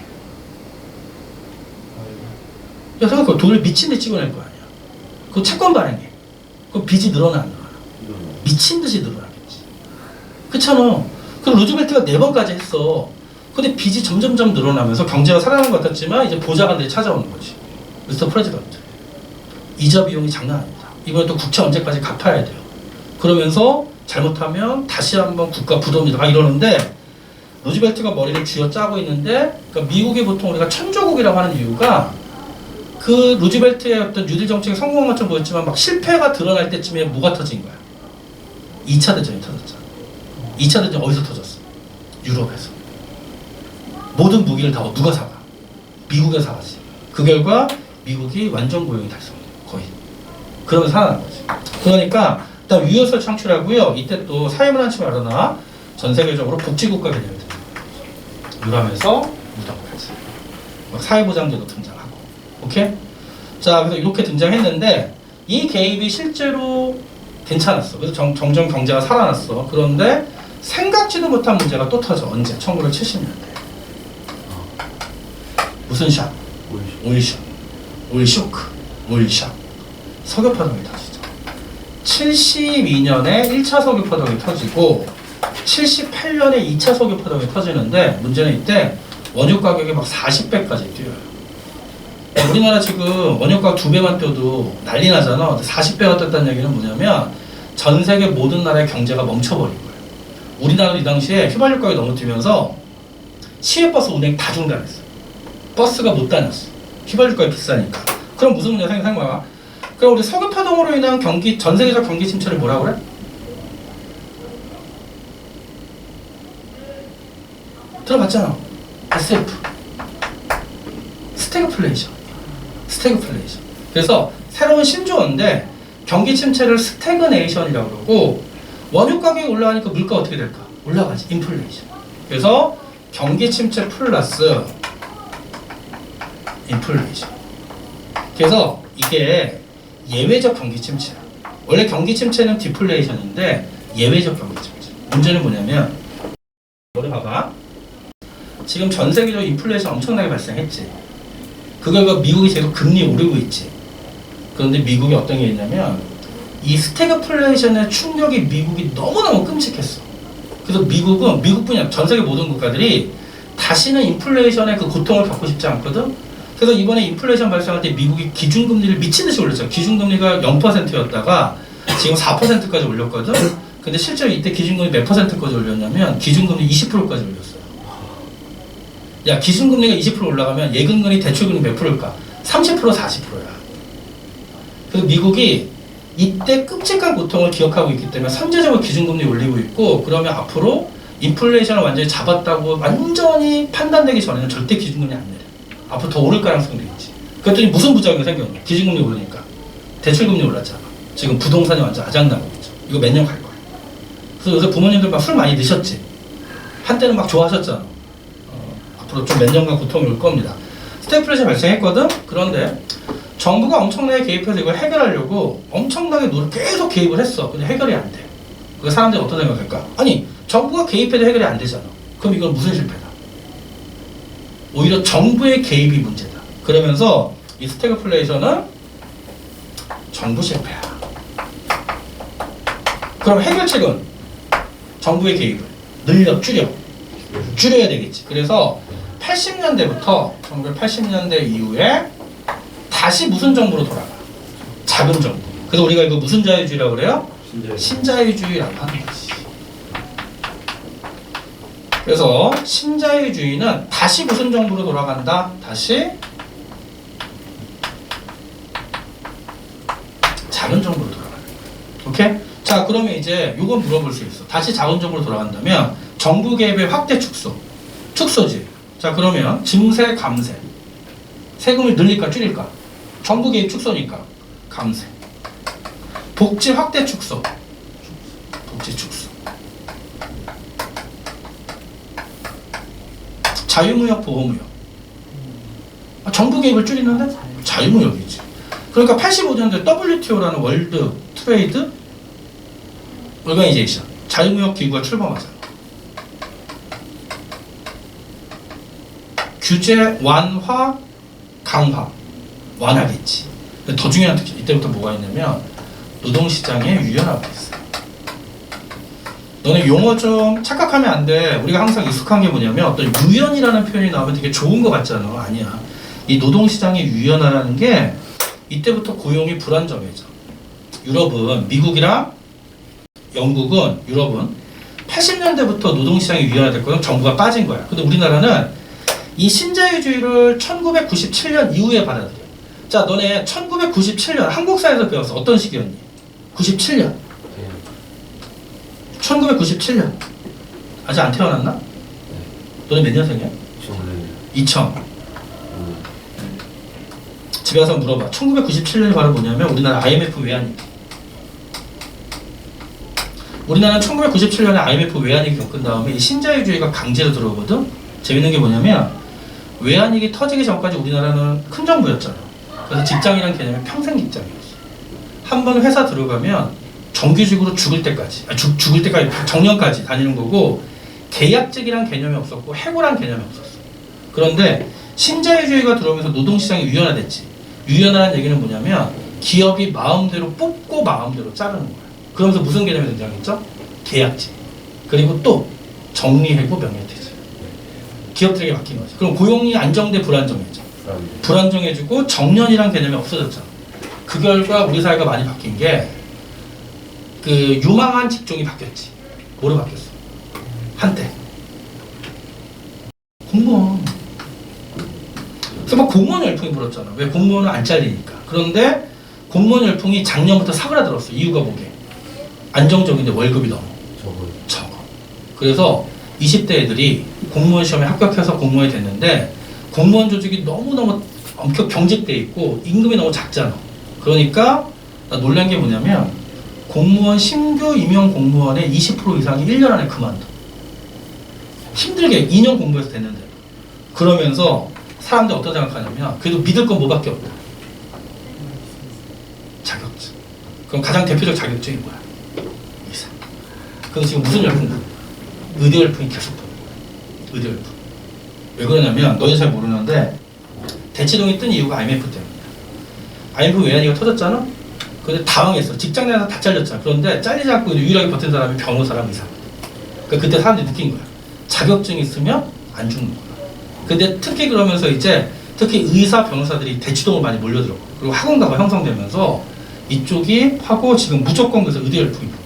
야, 생각해봐. 돈을 미친 듯이 찍어낼 거 아니야. 그거 채권 발행해. 그럼 빚이 늘어나 안 늘어나? 미친 듯이 늘어나겠지. 그렇잖아. 그럼 루즈벨트가 4번까지 했어. 근데 빚이 점점점 늘어나면서 경제가 살아나는 것 같았지만 이제 보좌관들이 찾아오는 거지. 미스터 프레지던트. 이자 비용이 장난 아니다. 이번에 또 국채 언제까지 갚아야 돼요. 그러면서 잘못하면 다시 한번 국가 부도입니다. 막 이러는데 루즈벨트가 머리를 쥐어짜고 있는데 그러니까 미국이 보통 우리가 천조국이라고 하는 이유가 그 루즈벨트의 어떤 뉴딜 정책이 성공한 것처럼 보였지만 막 실패가 드러날 때쯤에 뭐가 터진 거야? 2차 대전이 터졌잖아. 2차 대전 어디서 터졌어? 유럽에서. 모든 무기를 다 누가 사가? 미국에서 사가지. 그 결과 미국이 완전 고용이 달성돼. 거의. 그러면서 살아난 거지. 그러니까 일단 유효수를 창출하고요. 이때 또 사회문화치 말하나 전 세계적으로 복지국가 개념이 됩니다. 유럽에서 무덤까지. 사회보장제도 등장하고. 오케이? 자, 그래서 이렇게 등장했는데 이 개입이 실제로 괜찮았어. 그래서 점점 경제가 살아났어. 그런데 생각지도 못한 문제가 또 터져. 언제? 1970년대. 무슨 샷? 오일쇼크. 오일쇼크. 석유파동이 터지죠. 72년에 1차 석유파동이 터지고 78년에 2차 석유파동이 터지는데 문제는 이때 원유 가격이 막 40배까지 뛰어요. 우리나라 지금 원유가 2배만 뛰어도 난리 나잖아. 40배가 뛰었다는 얘기는 뭐냐면 전 세계 모든 나라의 경제가 멈춰버린 거예요. 우리나라도 이 당시에 휘발유 가격이 너무 뛰면서 시외버스 운행 다 중단했어. 버스가 못 다녔어. 휘발유 가격이 비싸니까. 그럼 무슨 문제가 생각해봐. 그럼 우리 석유파동으로 인한 전 세계적 경기 침체를 뭐라고 그래? 들어봤잖아. SF. 스태그플레이션. 그래서 새로운 신조어인데 경기 침체를 스태그네이션이라고 그러고 원유 가격이 올라가니까 물가 어떻게 될까? 올라가지. 인플레이션. 그래서 경기 침체 플러스 인플레이션. 그래서 이게 예외적 경기 침체야. 원래 경기 침체는 디플레이션인데 예외적 경기 침체. 문제는 뭐냐면 너를 봐봐. 지금 전 세계적으로 인플레이션 엄청나게 발생했지. 그 결과 미국이 계속 금리 오르고 있지. 그런데 미국이 어떤 게 있냐면 이 스태그플레이션의 충격이 미국이 너무너무 끔찍했어. 그래서 미국뿐이 아니라 전 세계 모든 국가들이 다시는 인플레이션의 그 고통을 겪고 싶지 않거든. 그래서 이번에 인플레이션 발생할 때 미국이 기준금리를 미친듯이 올렸죠. 기준금리가 0%였다가 지금 4%까지 올렸거든. 근데 실제로 이때 기준금리 몇 %까지 올렸냐면 기준금리 20%까지 올렸어요. 야, 기준금리가 20% 올라가면 예금금리 대출금리 몇 %일까? 30% 40%야. 그래서 미국이 이때 끔찍한 고통을 기억하고 있기 때문에 선제적으로 기준금리 올리고 있고, 그러면 앞으로 인플레이션을 완전히 잡았다고 완전히 판단되기 전에는 절대 기준금리 안 내려. 앞으로 더 오를 가능성도 있지. 그랬더니 무슨 부작용이 생겼냐? 기준금리 오르니까 대출금리 올랐잖아. 지금 부동산이 완전 아작나고 있죠. 이거 몇 년 갈 거야. 그래서 요새 부모님들 막 술 많이 드셨지. 한때는 막 좋아하셨잖아. 앞으로 좀 몇 년간 고통이 올 겁니다. 스태그플레이션 발생했거든. 그런데 정부가 엄청나게 개입해서 이걸 해결하려고 엄청나게 계속 개입을 했어. 근데 해결이 안 돼. 그 사람들이 어떤 생각할까? 아니, 정부가 개입해도 해결이 안 되잖아. 그럼 이건 무슨 실패다? 오히려 정부의 개입이 문제다. 그러면서 이 스태그플레이션은 정부 실패야. 그럼 해결책은 정부의 개입을 줄여야 되겠지. 그래서 80년대부터 1980년대 이후에 다시 무슨 정부로 돌아가? 자금 정부. 그래서 우리가 이거 무슨 자유주의라고 그래요? 신자유주의라고 하는 거지. 그래서 신자유주의는 다시 무슨 정부로 돌아간다? 다시 자금 정부로 돌아가는 거야. 오케이? 자, 그러면 이제 요건 물어볼 수 있어. 다시 자금 정부로 돌아간다면 정부 개입의 확대 축소지. 자, 그러면 증세, 감세. 세금을 늘릴까 줄일까? 정부 개입 축소니까 감세. 복지 확대 축소. 복지 축소. 자유무역, 보호무역. 정부 개입을 줄이는데 자유무역이지. 그러니까 85년대 WTO라는 월드 트레이드 오르가니제이션 자유무역 기구가 출범하잖아. 규제 완화, 강화. 완화겠지. 근데 더 중요한 특징, 이때부터 뭐가 있냐면 노동시장에 유연화가 있어. 너네 용어 좀 착각하면 안 돼. 우리가 항상 익숙한 게 뭐냐면 어떤 유연이라는 표현이 나오면 되게 좋은 것 같잖아. 아니야. 이 노동시장의 유연화라는 게 이때부터 고용이 불안정해져. 유럽은, 미국이랑 영국은, 유럽은 80년대부터 노동시장이 유연화됐거든. 정부가 빠진 거야. 근데 우리나라는 이 신자유주의를 1997년 이후에 받아들여. 자, 너네 1997년 한국사에서 배웠어. 어떤 시기였니? 97년. 1997년. 아직 안 태어났나? 너네 몇 년생이야? 2000. 집에 가서 물어봐. 1997년이 바로 뭐냐면 우리나라 IMF 외환위기. 우리나라는 1997년에 IMF 외환위기 겪은 다음에 이 신자유주의가 강제로 들어오거든. 재밌는 게 뭐냐면 외환위기 터지기 전까지 우리나라는 큰 정부였잖아. 그래서 직장이란 개념이 평생 직장이었어. 한 번 회사 들어가면 정규직으로 죽을 때까지, 정년까지 다니는 거고, 계약직이란 개념이 없었고 해고란 개념이 없었어. 그런데 신자유주의가 들어오면서 노동시장이 유연화됐지. 유연화라는 얘기는 뭐냐면 기업이 마음대로 뽑고 마음대로 자르는 거야. 그러면서 무슨 개념이 등장했죠? 계약직. 그리고 또 정리해고 명예퇴직. 기업들에게 맡긴 거지. 그럼 고용이 안정돼 불안정해져. 불안정해지고 정년이란 개념이 없어졌잖아. 그 결과 우리 사회가 많이 바뀐 게 그 유망한 직종이 바뀌었지. 뭐로 바뀌었어? 한때 공무원. 그래서 막 공무원 열풍이 불었잖아. 왜? 공무원은 안 잘리니까. 그런데 공무원 열풍이 작년부터 사그라들었어. 이유가 뭐게? 안정적인데 월급이 너무 적어. 그래서 20대 애들이 공무원 시험에 합격해서 공무원이 됐는데 공무원 조직이 너무너무 엄격 경직돼 있고 임금이 너무 작잖아. 그러니까 나 놀란 게 뭐냐면 공무원 신규 임용 공무원의 20% 이상이 1년 안에 그만둬. 힘들게 2년 공부해서 됐는데. 그러면서 사람들이 어떤 생각하냐면 그래도 믿을 건 뭐밖에 없다. 자격증. 그럼 가장 대표적 자격증이 뭐야? 의사. 그래서 지금 무슨 열풍? 의대 열풍이 계속 도는 거야. 의대 열풍. 왜 그러냐면 너희 잘 모르는데 대치동이 뜬 이유가 IMF 때문이야. IMF 외환위기가 터졌잖아? 근데 당황했어. 직장 내에서 다 잘렸잖아. 그런데 잘리지 않고 유일하게 버틴 사람이 변호사랑 의사. 그러니까 그때 사람들이 느낀 거야. 자격증이 있으면 안 죽는 거야. 근데 특히 그러면서 이제 특히 의사, 변호사들이 대치동을 많이 몰려들었고 그리고 학원가가 형성되면서 이쪽이 하고 지금 무조건 그래서 의대 열풍이 불어요.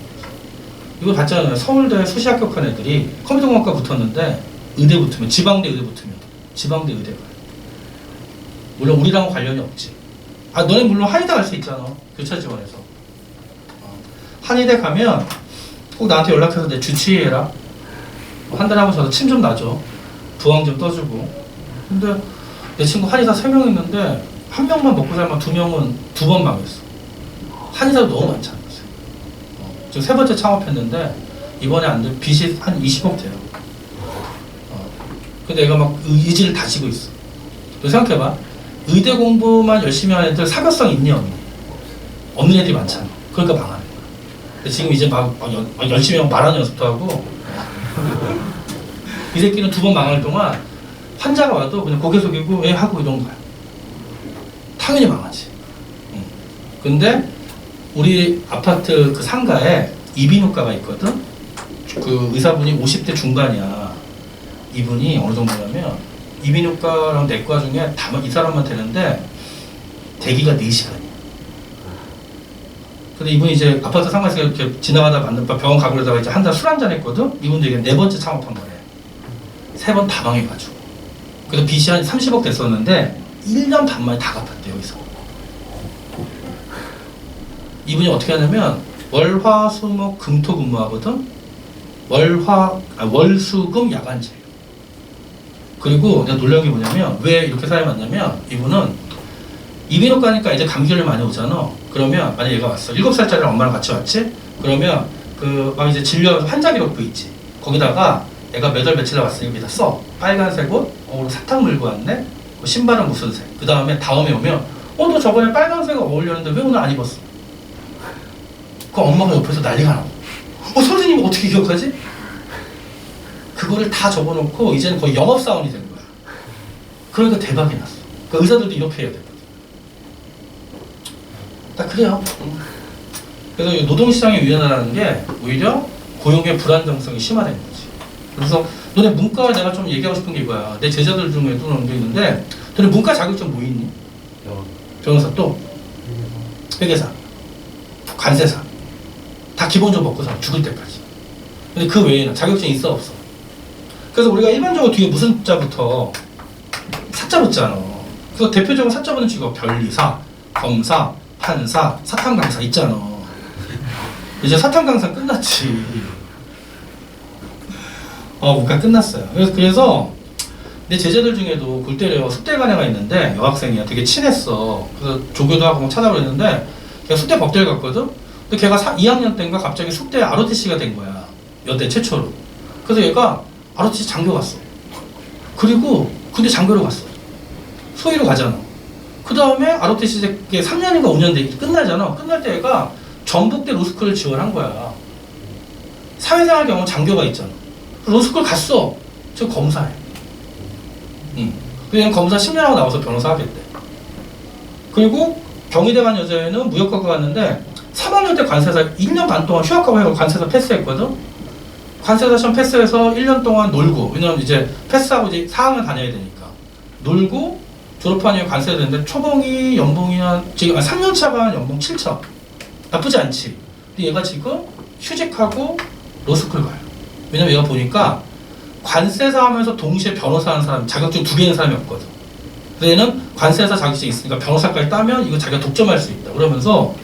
이거 봤잖아요. 서울대 수시 합격한 애들이 컴퓨터공학과 붙었는데 의대 붙으면 지방대 의대 붙으면 지방대 의대 가요. 물론 우리랑은 관련이 없지. 아, 너네 물론 한의대 갈 수 있잖아. 교차 지원해서. 한의대 가면 꼭 나한테 연락해서 내 주치의해라. 한 달에 한 번 저도 침 좀 놔줘. 부항 좀 떠주고. 근데 내 친구 한의사 3명 있는데 한 명만 먹고 살면 2명은 2번 망했어. 한의사도 너무 많잖아. 지금 3번째 창업했는데 이번에 안 돼. 빚이 한 20억 돼요. 근데 얘가 막 의지를 다지고 있어. 너 생각해봐. 의대 공부만 열심히 하는 애들 사교성 있니 없니? 없는 애들이 많잖아. 그러니까 망하는 거야. 근데 지금 이제 막 열심히 하고 말하는 연습도 하고 이 새끼는 2번 망할 동안 환자가 와도 그냥 고개 숙이고 애 하고 이런 거야. 당연히 망하지. 근데 우리 아파트 그 상가에 이비인후과가 있거든. 그 의사분이 50대 중반이야. 이분이 어느 정도냐면 이비인후과랑 내과 중에 이 사람만 되는데 대기가 4시간이야. 근데 이분이 이제 아파트 상가에서 이렇게 지나가다 만난 병원 가고 그러다가 이제 한 달 술 한잔 했거든. 이분도 이게 4번째 창업한 거래. 3번 다 망해가지고. 그래서 빚이 한 30억 됐었는데 1년 반 만에 다 갚았대 여기서. 이분이 어떻게 하냐면 월화수목 금토 근무하거든. 월수금 야간제. 그리고 내가 놀란 게 뭐냐면 왜 이렇게 사람이 많냐면 이분은 이비인후과니까 이제 감기를 많이 오잖아. 그러면 만약 얘가 왔어. 7살짜리 엄마랑 같이 왔지? 그러면 그 막 이제 진료하면서 환자 기록부 있지. 거기다가 애가 몇 월 며칠에 왔으니까 여기다 써. 빨간색 옷, 사탕 물고 왔네. 신발은 무슨 색. 그 다음에 다음에 오면 너 저번에 빨간색을 어울렸는데 왜 오늘 안 입었어? 그 엄마가 옆에서 난리가 나고. 선생님 어떻게 기억하지? 그거를 다 적어놓고 이제는 거의 영업사원이 된 거야. 그러니까 대박이 났어. 그러니까 의사들도 이렇게 해야 되거든. 딱 그래요. 그래서 이 노동시장의 위원회라는 게 오히려 고용의 불안정성이 심화된 거지. 그래서 너네 문과 내가 좀 얘기하고 싶은 게 이거야. 내 제자들 중에도 그런 게 있는데 너네 문과 자격증 뭐 있니? 변호사 또 회계사, 관세사 다 기본적으로 먹고 살아. 죽을 때까지. 근데 그 외에는 자격증 있어 없어? 그래서 우리가 일반적으로 뒤에 무슨 자부터 사자 붙잖아. 그래서 대표적으로 사자 붙는 직업 변리사, 검사, 판사, 사탕 강사 있잖아. 이제 사탕 강사 끝났지. 문과 끝났어요. 그래서 내 제자들 중에도 골 때려 숙대간 애가 있는데 여학생이야. 되게 친했어. 그래서 조교도 하고 찾아보랬는데 걔가 숙대 법대를 갔거든. 근데 걔가 2학년 때인가 갑자기 숙대 ROTC가 된 거야. 여대 최초로. 그래서 얘가 ROTC 장교 갔어. 그리고 근데 장교로 갔어. 소위로 가잖아. 그 다음에 ROTC 3년인가 5년 돼 끝나잖아. 끝날 때 얘가 전북대 로스쿨을 지원한 거야. 사회생활 경험 장교가 있잖아. 로스쿨 갔어. 저 검사해. 그냥 검사 10년 하고 나와서 변호사 하겠대. 그리고 경희대 간 여자애는 무역학과 갔는데 3학년 때 관세사 1년 반 동안 휴학하고 해서 관세사 패스했거든. 관세사 시험 패스해서 1년 동안 놀고, 왜냐면 이제 패스하고 이제 4학년 다녀야 되니까 놀고 졸업한 이후에 관세사 됐는데 초봉이 연봉이 지금 3년 차가 연봉 7천. 나쁘지 않지. 근데 얘가 지금 휴직하고 로스쿨 가요. 왜냐면 얘가 보니까 관세사 하면서 동시에 변호사 하는 사람, 자격증 2개 있는 사람이 없거든. 그래서 얘는 관세사 자격증이 있으니까 변호사까지 따면 이거 자기가 독점할 수 있다. 그러면서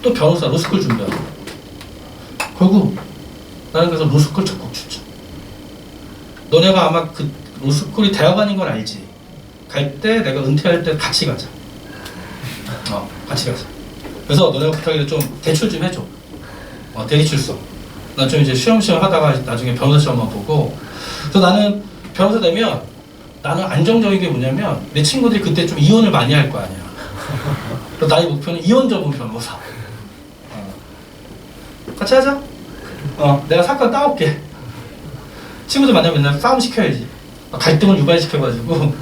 또 변호사 로스쿨 준비하고. 결국 나는 그래서 로스쿨 적극 추천. 너네가 아마 그 로스쿨이 대학원인 건 알지? 갈 때 내가 은퇴할 때 같이 가자. 같이 가자. 그래서 너네가 부탁해서 좀 대출 좀 해줘. 대리출소. 나 좀 이제 시험시험 하다가 나중에 변호사 시험만 보고. 그래서 나는 변호사 되면 나는 안정적인 게 뭐냐면 내 친구들이 그때 좀 이혼을 많이 할 거 아니야. 그래서 나의 목표는 이혼 전문 변호사. 같이 하자. 내가 사건 따올게. 친구들 만나면 맨날 싸움 시켜야지. 갈등을 유발시켜가지고.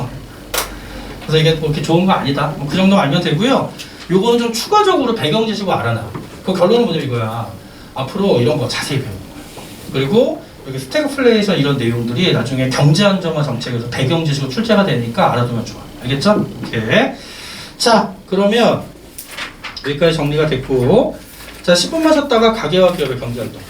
그래서 이게 뭐 이렇게 좋은 거 아니다. 그 정도만 알면 되고요. 요거는 좀 추가적으로 배경 지식을 알아놔. 그 결론은 뭐냐 이거야. 앞으로 이런 거 자세히 배우는 거야. 그리고 여기 스태그플레이션 이런 내용들이 나중에 경제안정화 정책에서 배경 지식으로 출제가 되니까 알아두면 좋아. 알겠죠? 오케이. 자, 그러면 여기까지 정리가 됐고, 자 10분만 쉬었다가 가계와 기업의 경제활동.